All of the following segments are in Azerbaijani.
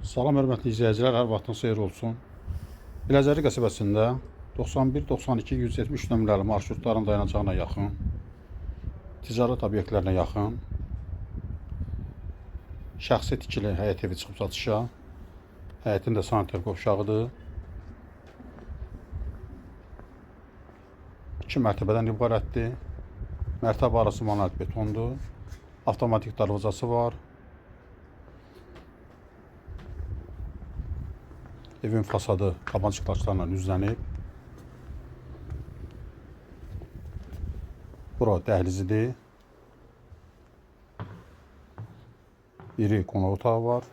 Salam hörmətli izləyicilər, hər vaxtınız xeyir olsun. Biləcəri qəsəbəsində 91, 92, 173 nömrəli marşrutların dayanacağına yaxın, ticarət obyektlərinə yaxın, şəxsi tikili həyət evi çıxıb satışa, həyətin də sanitar qovşağıdır. 2 mərtəbədən ibarətdir. Mərtəbə arası manuel betondur. Avtomatik darvazası var. Evin fasadı qabancıq daşlarla üzlənib. Bura dəhlizidir. İri qonaq otağı var.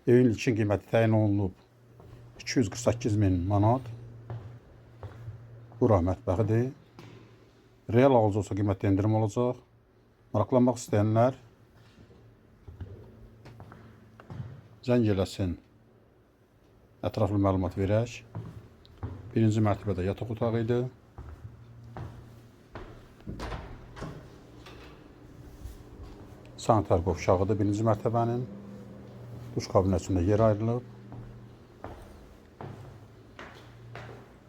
Evin ilkin qiyməti təyin olunub 248.000 manat. Bura mətbəxidir. Real alıcı olsa qiymətdə endirim olacaq. Maraqlanmaq istəyənlər zəng eləsin. Ətraflı məlumat verək. Birinci mərtəbədə yataq otağı idi. Sanitar qovşağıdır birinci mərtəbənin. Duş kabinəsində yer ayrılıb.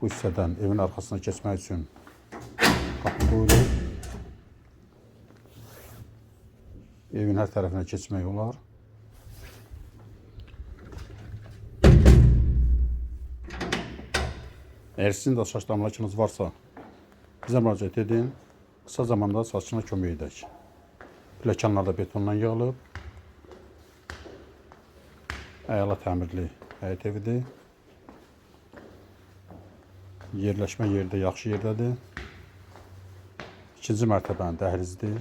Bu hissədən evin arxasına keçmək üçün qapı qoyulub. Evin hər tərəfinə keçmək olar. Əgər sizin də saç damlakınız varsa, bizə müraciət edin. Qısa zamanda saçına kömək edək. Pilləkənlər də betondan yığılıb. Əla təmirli həyət evidir. Yerləşmə yeri də yaxşı yerdədir. İkinci mərtəbənin dəhlizidir.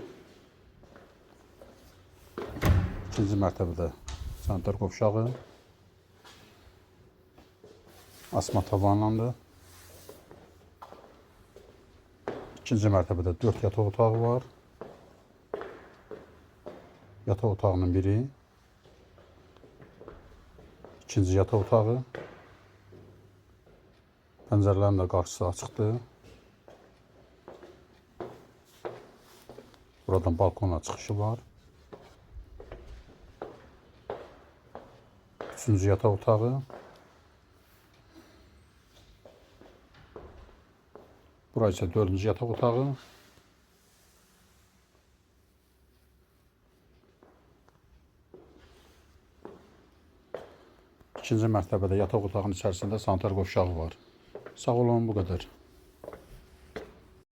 İkinci mərtəbədə sanitar qovşağı. Asma tavanlandı. İkinci mərtəbədə 4 yataq otağı var. Yataq otağının biri. İkinci yataq otağı. Pəncərələrin də qarşısı açıqdır. Buradan balkona çıxışı var. Üçüncü yataq otağı. Burası isə 4-cü yataq otağı. İkinci mərtəbədə yataq otağının içərisində sanitar qovşağı var. Sağ olun, bu qədər.